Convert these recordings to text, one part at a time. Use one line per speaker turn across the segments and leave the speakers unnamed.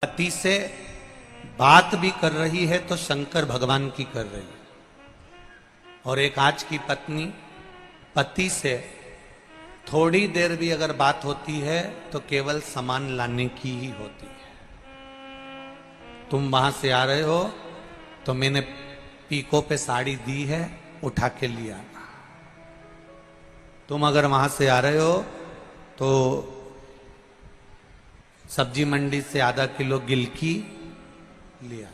पति से बात भी कर रही है तो शंकर भगवान की कर रही है, और एक आज की पत्नी पति से थोड़ी देर भी अगर बात होती है तो केवल सामान लाने की ही होती है। तुम वहां से आ रहे हो तो मैंने पीको पे साड़ी दी है, उठा के लिया। तुम अगर वहां से आ रहे हो तो सब्जी मंडी से आधा किलो गिलकी लिया।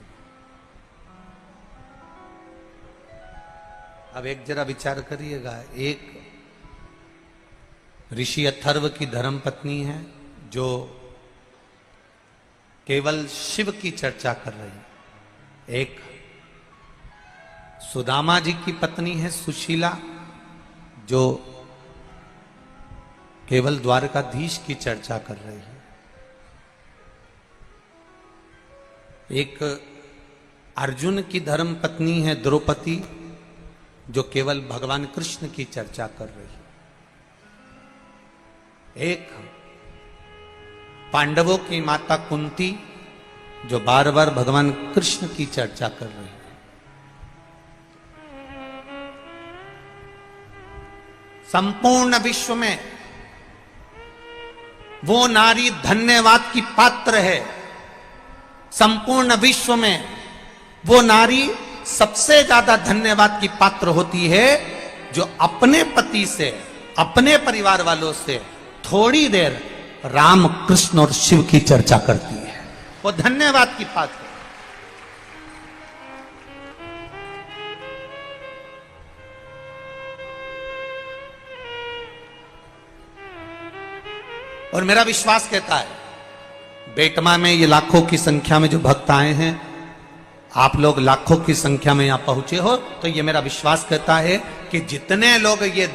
अब एक जरा विचार करिएगा, एक ऋषि अथर्व की धर्म पत्नी है जो केवल शिव की चर्चा कर रही है, एक सुदामा जी की पत्नी है सुशीला जो केवल द्वारकाधीश की चर्चा कर रही है, एक अर्जुन की धर्म पत्नी है द्रौपदी जो केवल भगवान कृष्ण की चर्चा कर रही है, एक पांडवों की माता कुंती जो बार बार भगवान कृष्ण की चर्चा कर रही है। संपूर्ण विश्व में वो नारी धन्यवाद की पात्र है, संपूर्ण विश्व में वो नारी सबसे ज्यादा धन्यवाद की पात्र होती है जो अपने पति से, अपने परिवार वालों से थोड़ी देर राम कृष्ण और शिव की चर्चा करती है, वो धन्यवाद की पात्र है। और मेरा विश्वास कहता है, बेटमा में ये लाखों की संख्या में जो भक्त आए हैं, आप लोग लाखों की संख्या में यहां पहुंचे हो, तो ये मेरा विश्वास कहता है कि जितने लोग ये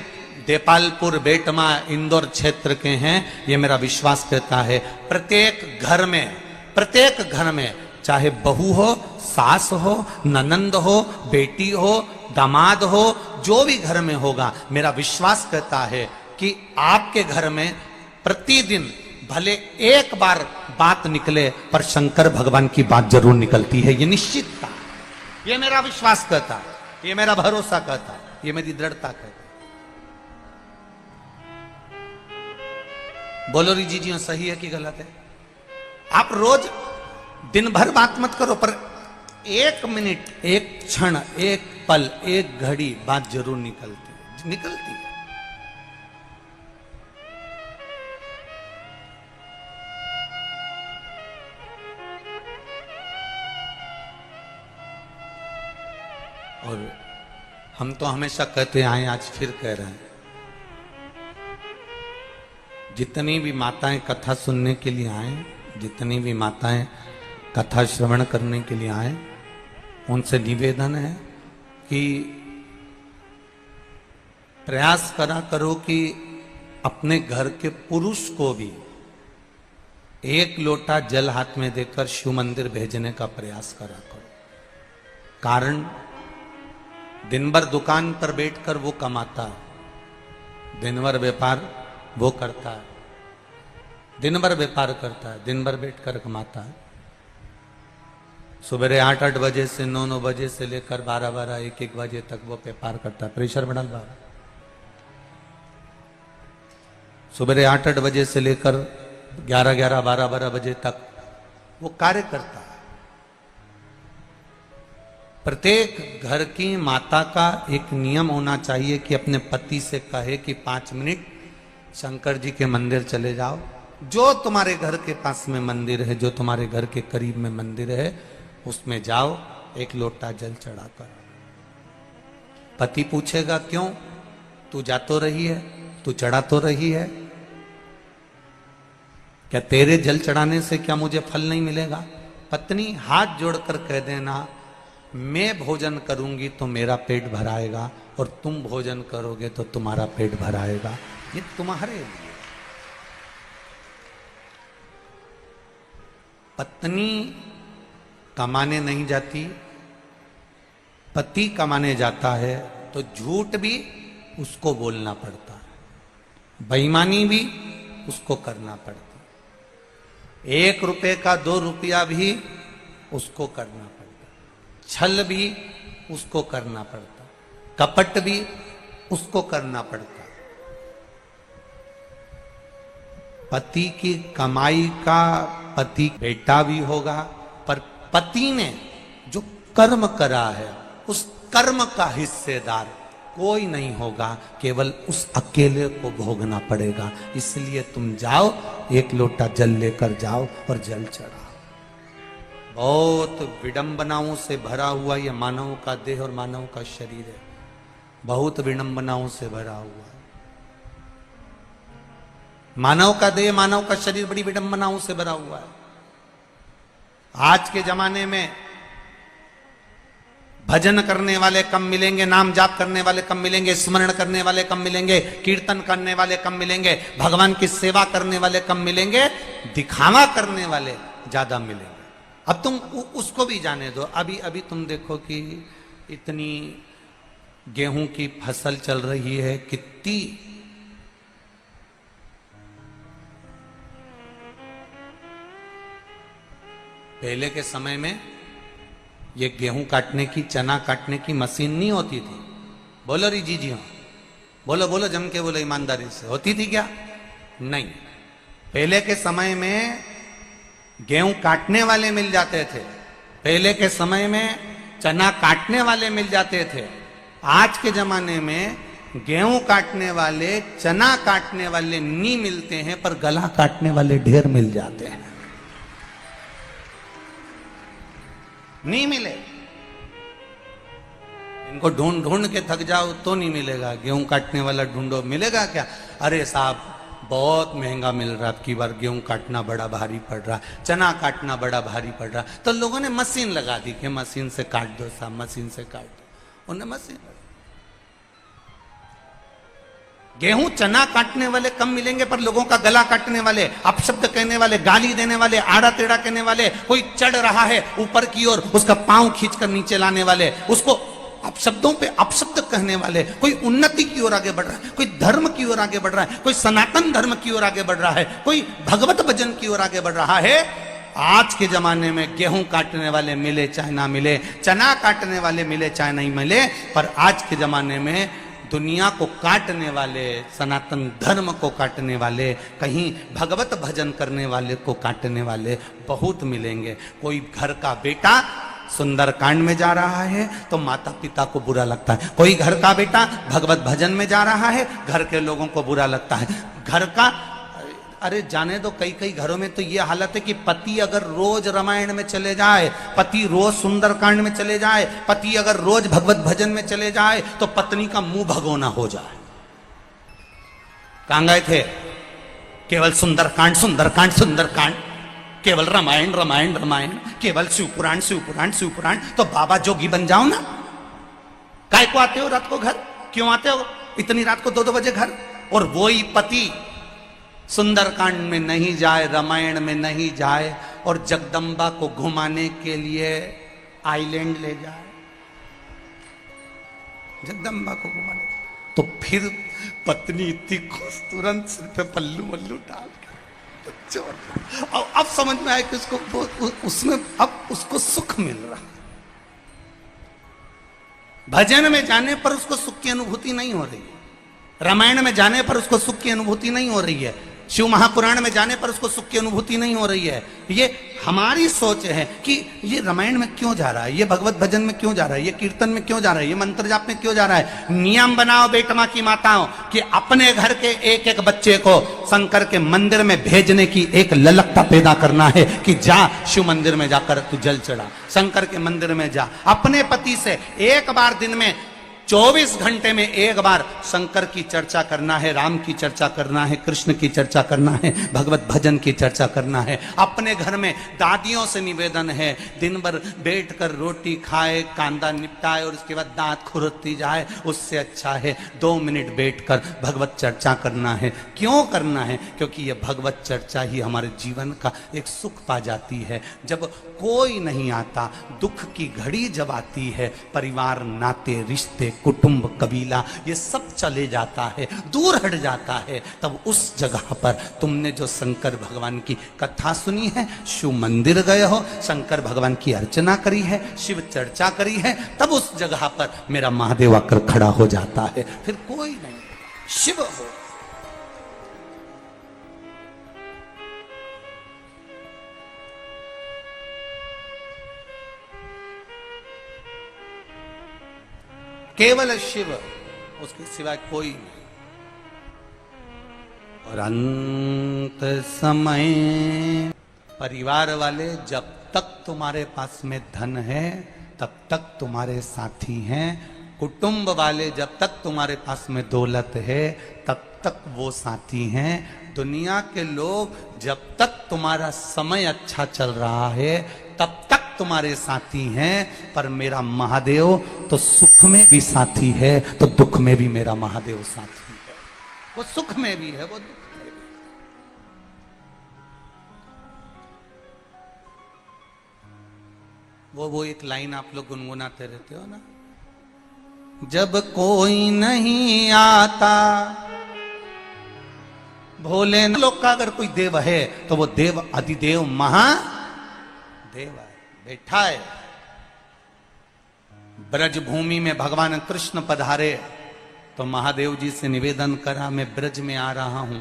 देपालपुर, बेटमा, इंदौर क्षेत्र के हैं, ये मेरा विश्वास कहता है प्रत्येक घर में चाहे बहू हो, सास हो, ननंद हो, बेटी हो, दामाद हो, जो भी घर में होगा, मेरा विश्वास कहता है कि आपके घर में प्रतिदिन भले एक बार बात निकले पर शंकर भगवान की बात जरूर निकलती है। ये निश्चित था, ये मेरा विश्वास कहता है, ये मेरा भरोसा कहता है, ये मेरी दृढ़ता कहता है। बोलो री जी सही है कि गलत है? आप रोज दिन भर बात मत करो, पर एक मिनट, एक क्षण, एक पल, एक घड़ी बात जरूर निकलती है। और हम तो हमेशा कहते आए, आज फिर कह रहे हैं, जितनी भी माताएं कथा सुनने के लिए आए, जितनी भी माताएं कथा श्रवण करने के लिए आए, उनसे निवेदन है कि प्रयास करा करो कि अपने घर के पुरुष को भी एक लोटा जल हाथ में देकर शिव मंदिर भेजने का प्रयास करा करो। कारण दिन भर दुकान पर बैठकर वो कमाता है, दिन भर व्यापार वो करता है, दिन भर व्यापार करता है, दिन भर बैठकर कमाता है। सुबह 8-8 बजे से 9-9 बजे से लेकर 12-12, 1-1 बजे तक वो व्यापार करता है। प्रेशर बढ़ल बा। सुबह 8-8 बजे से लेकर 11-11, 12-12 बजे तक वो कार्य करता है। प्रत्येक घर की माता का एक नियम होना चाहिए कि अपने पति से कहे कि 5 मिनट शंकर जी के मंदिर चले जाओ, जो तुम्हारे घर के पास में मंदिर है, जो तुम्हारे घर के करीब में मंदिर है, उसमें जाओ, एक लोटा जल चढ़ा कर। पति पूछेगा क्यों? तू जा तो रही है, तू चढ़ा तो रही है, क्या तेरे जल चढ़ाने से क्या मुझे फल नहीं मिलेगा? पत्नी हाथ जोड़कर कह देना, मैं भोजन करूंगी तो मेरा पेट भराएगा, और तुम भोजन करोगे तो तुम्हारा पेट भराएगा। ये तुम्हारे लिए। पत्नी कमाने नहीं जाती, पति कमाने जाता है, तो झूठ भी उसको बोलना पड़ता है, बेईमानी भी उसको करना पड़ता है। 1 रुपए का 2 रुपया भी उसको करना पड़ता, छल भी उसको करना पड़ता, कपट भी उसको करना पड़ता। पति की कमाई का पति बेटा भी होगा, पर पति ने जो कर्म करा है उस कर्म का हिस्सेदार कोई नहीं होगा, केवल उस अकेले को भोगना पड़ेगा। इसलिए तुम जाओ, 1 लोटा जल लेकर जाओ और जल चढ़ाओ। बहुत विडंबनाओं से भरा हुआ यह मानव का देह और मानव का शरीर है, बहुत विडंबनाओं से भरा हुआ है। मानव का देह, मानव का शरीर बड़ी विडंबनाओं से भरा हुआ है। आज के जमाने में भजन करने वाले कम मिलेंगे, नाम जाप करने वाले कम मिलेंगे, स्मरण करने वाले कम मिलेंगे, कीर्तन करने वाले कम मिलेंगे, भगवान की सेवा करने वाले कम मिलेंगे, दिखावा करने वाले ज्यादा मिलेंगे। अब तुम उसको भी जाने दो। अभी अभी तुम देखो कि इतनी गेहूं की फसल चल रही है, कितनी पहले के समय में ये गेहूं काटने की, चना काटने की मशीन नहीं होती थी। बोलो री जी हाँ, बोलो बोलो जम के बोलो ईमानदारी से, होती थी क्या? नहीं। पहले के समय में गेहूं काटने वाले मिल जाते थे, पहले के समय में चना काटने वाले मिल जाते थे। आज के जमाने में गेहूं काटने वाले, चना काटने वाले नहीं मिलते हैं, पर गला काटने वाले ढेर मिल जाते हैं। नहीं मिले, इनको ढूंढ ढूंढ के थक जाओ तो नहीं मिलेगा। गेहूं काटने वाला ढूंढो, मिलेगा क्या? अरे साहब बहुत महंगा मिल रहा, अब की बार गेहूं काटना बड़ा भारी पड़ रहा, चना काटना बड़ा भारी पड़ रहा, तो लोगों ने मशीन लगा दी कि मशीन से काट दो साहब, मशीन से काट दो। उन्हें मशीन, गेहूं चना काटने वाले कम मिलेंगे, पर लोगों का गला काटने वाले, अपशब्द कहने वाले, गाली देने वाले, आड़ा टेढ़ा कहने वाले, कोई चढ़ रहा है ऊपर की ओर, उसका पांव खींचकर नीचे लाने वाले, उसको अपशब्दों पे अपशब्द कहने वाले, कोई उन्नति की ओर आगे बढ़ रहा है, कोई धर्म की ओर आगे बढ़ रहा है, कोई सनातन धर्म की ओर आगे बढ़ रहा है, कोई भगवत भजन की ओर आगे बढ़ रहा है। आज के जमाने में गेहूं काटने वाले मिले चाहे ना मिले, चना काटने वाले मिले चाहे नहीं मिले, पर आज के जमाने में दुनिया को काटने वाले, सनातन धर्म को काटने वाले, कहीं भगवत भजन करने वाले को काटने वाले बहुत मिलेंगे। कोई घर का बेटा सुंदरकांड में जा रहा है तो माता पिता को बुरा लगता है, कोई घर का बेटा भगवत भजन में जा रहा है, घर के लोगों को बुरा लगता है। घर का, अरे जाने दो, कई कई घरों में तो ये हालत है कि पति अगर रोज रामायण में चले जाए, पति रोज सुंदरकांड में चले जाए, पति अगर रोज भगवत भजन में चले जाए, तो पत्नी का मुंह भगोना हो जाए। कहां गए थे? केवल सुंदरकांड सुंदरकांड सुंदरकांड, केवल रामायण रामायण रामायण, केवल शिवपुराण शिवपुराण शिवपुराण। तो बाबा जोगी बन जाओ ना। काय को आते हो रात को घर? क्यों आते हो इतनी रात को 2-2 बजे घर? और वही पति सुंदरकांड में नहीं जाए, रामायण में नहीं जाए, और जगदम्बा को घुमाने के लिए आइलैंड ले जाए, जगदम्बा को घुमाने, तो फिर पत्नी इतनी खुश, तुरंत सिर पे पल्लू वल्लू डाल के। अब समझ में आया कि उसको उसमें अब उसको सुख मिल रहा। भजन में जाने पर उसको सुख की अनुभूति नहीं हो रही है, रामायण में जाने पर उसको सुख की अनुभूति नहीं हो रही है, शिव महापुराण में जाने पर उसको सुख की अनुभूति नहीं हो रही है। ये हमारी सोच है कि ये रामायण में क्यों जा रहा है, ये भगवत भजन में क्यों जा रहा है, ये कीर्तन में क्यों जा रहा है, ये मंत्र जाप में क्यों जा रहा है। नियम बनाओ बेटमा की माताओं कि अपने घर के एक एक बच्चे को शंकर के मंदिर में भेजने की एक ललकता पैदा करना है कि जा शिव मंदिर में जाकर तू जल चढ़ा, शंकर के मंदिर में जा। अपने पति से एक बार दिन में 24 घंटे में एक बार शंकर की चर्चा करना है, राम की चर्चा करना है, कृष्ण की चर्चा करना है, भगवत भजन की चर्चा करना है। अपने घर में दादियों से निवेदन है, दिन भर बैठकर रोटी खाए, कांदा निपटाए और उसके बाद दांत खुरती जाए, उससे अच्छा है 2 मिनट बैठकर भगवत चर्चा करना है। क्यों करना है? क्योंकि यह भगवत चर्चा ही हमारे जीवन का एक सुख पा जाती है। जब कोई नहीं आता, दुख की घड़ी जब आती है, परिवार नाते रिश्ते कुटुंब कबीला ये सब चले जाता है, दूर हट जाता है, तब उस जगह पर तुमने जो शंकर भगवान की कथा सुनी है, शिव मंदिर गए हो, शंकर भगवान की अर्चना करी है, शिव चर्चा करी है, तब उस जगह पर मेरा महादेव आकर खड़ा हो जाता है। फिर कोई नहीं, शिव हो। केवल शिव, उसके सिवाय कोई नहीं। और अंत समय परिवार वाले जब तक तुम्हारे पास में धन है तब तक तुम्हारे साथी हैं, कुटुंब वाले जब तक तुम्हारे पास में दौलत है तब तक वो साथी हैं, दुनिया के लोग जब तक तुम्हारा समय अच्छा चल रहा है तब तक तुम्हारे साथी हैं, पर मेरा महादेव तो सुख में भी साथी है तो दुख में भी मेरा महादेव साथी है। वो सुख में भी है, वो दुख में भी। वो एक लाइन आप लोग गुनगुनाते रहते हो ना, जब कोई नहीं आता भोले लोग का अगर कोई देव है तो वो देव अधिदेव महादेव है, बैठा है। ब्रज भूमि में भगवान कृष्ण पधारे तो महादेव जी से निवेदन करा, मैं ब्रज में आ रहा हूं,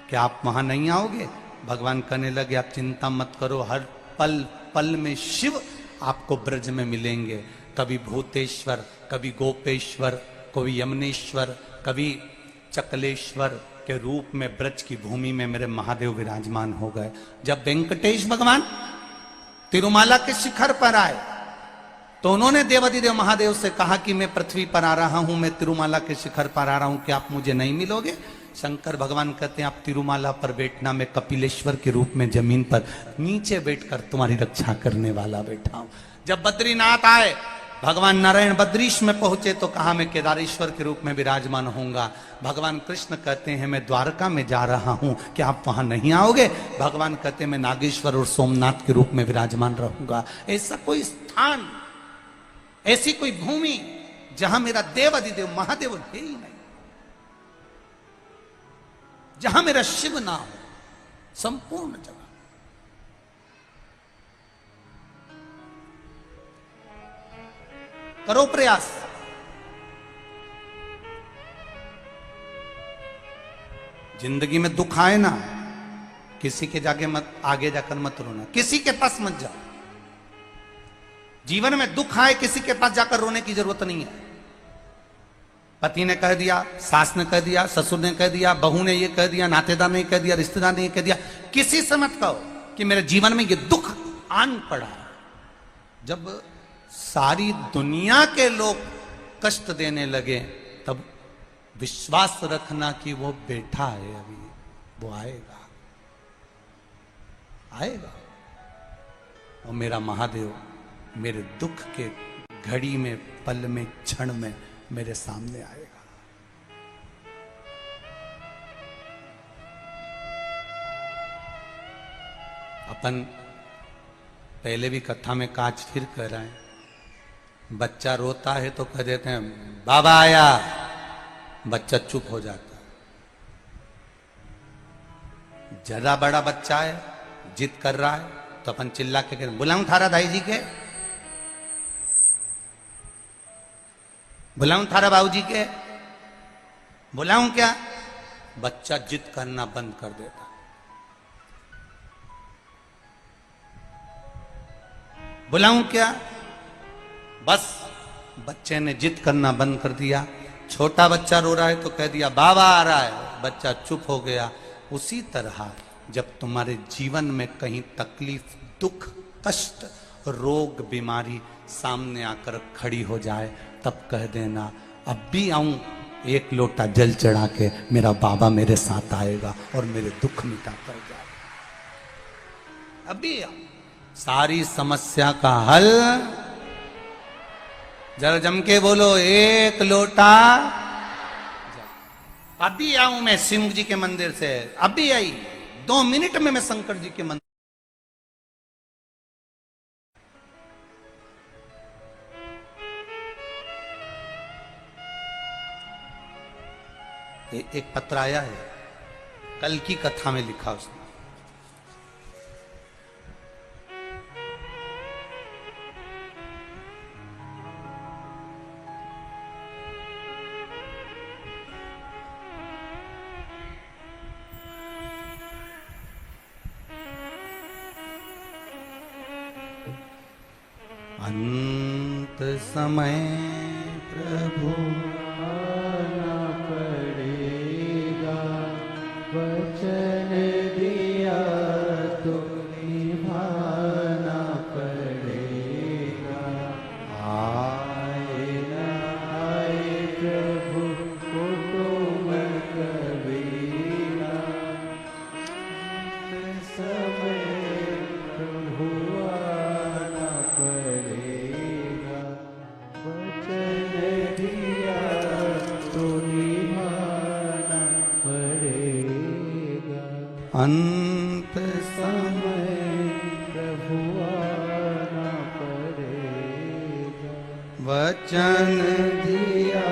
क्या आप वहां नहीं आओगे? भगवान कहने लगे आप चिंता मत करो, हर पल पल में शिव आपको ब्रज में मिलेंगे। कभी भूतेश्वर, कभी गोपेश्वर, कभी यमुनेश्वर, कभी चकलेश्वर के रूप में ब्रज की भूमि में मेरे महादेव विराजमान हो गए। जब वेंकटेश भगवान तिरुमाला के शिखर पर आए तो उन्होंने देवाधिदेव महादेव से कहा कि मैं पृथ्वी पर आ रहा हूं, मैं तिरुमाला के शिखर पर आ रहा हूं, क्या आप मुझे नहीं मिलोगे? शंकर भगवान कहते हैं आप तिरुमाला पर बैठना, मैं कपिलेश्वर के रूप में जमीन पर नीचे बैठकर तुम्हारी रक्षा करने वाला बैठा हूं। जब बद्रीनाथ आए, भगवान नारायण बद्रीश में पहुंचे तो कहा मैं केदारेश्वर के रूप में विराजमान होऊंगा। भगवान कृष्ण कहते हैं मैं द्वारका में जा रहा हूं, क्या आप वहां नहीं आओगे? भगवान कहते हैं मैं नागेश्वर और सोमनाथ के रूप में विराजमान रहूंगा। ऐसा कोई स्थान, ऐसी कोई भूमि जहां मेरा देव अधिदेव महादेव है ही नहीं, जहां मेरा शिव ना हो, संपूर्ण जगह। करो प्रयास, जिंदगी में दुख आए ना, किसी के जाके मत आगे जाकर मत रोना, किसी के पास मत जाओ। जीवन में दुख आए किसी के पास जाकर रोने की जरूरत नहीं है। पति ने कह दिया, सास ने कह दिया, ससुर ने कह दिया, बहू ने ये कह दिया, नातेदार ने कह दिया, रिश्तेदार ने ये कह दिया, किसी से मत कहो कि मेरे जीवन में ये दुख आन पड़ा। जब सारी दुनिया के लोग कष्ट देने लगे तब विश्वास रखना कि वो बैठा है, अभी वो आएगा, आएगा। और मेरा महादेव मेरे दुख के घड़ी में, पल में, क्षण में मेरे सामने आएगा। अपन पहले भी कथा में काज फिर कह रहे हैं, बच्चा रोता है तो कह देते हैं बाबा आया, बच्चा चुप हो जाता है। जरा बड़ा बच्चा है, जिद कर रहा है तो अपन चिल्ला के कहते बुलाऊं थारा दाई जी के, बुलाऊं थारा बाबू जी के, बुलाऊं क्या? बच्चा जिद करना बंद कर देता। बुलाऊं क्या? बस बच्चे ने जिद करना बंद कर दिया। छोटा बच्चा रो रहा है तो कह दिया बाबा आ रहा है, बच्चा चुप हो गया। उसी तरह जब तुम्हारे जीवन में कहीं तकलीफ, दुख, कष्ट, रोग, बीमारी सामने आकर खड़ी हो जाए तब कह देना अब भी आऊं, एक लोटा जल चढ़ा के मेरा बाबा मेरे साथ आएगा और मेरे दुख मिटा कर जाएगा। अभी सारी समस्या का हल, जरा जम के बोलो एक लोटा। अभी आऊं मैं सिंह जी के मंदिर से, अभी आई 2 मिनट में मैं शंकर जी के मंदिर। एक पत्र आया है, कल की कथा में लिखा उसने। अंत समय प्रभु
आना पड़ेगा, वचन दिया तो निभाना पड़ेगा। आए न आए प्रभु कुटुंब कबीरा, समय प्रभु आना पड़ेगा, वचन दिया तो निभाना पड़ेगा।
अंत
समय प्रभु आना पड़ेगा,
वचन
दिया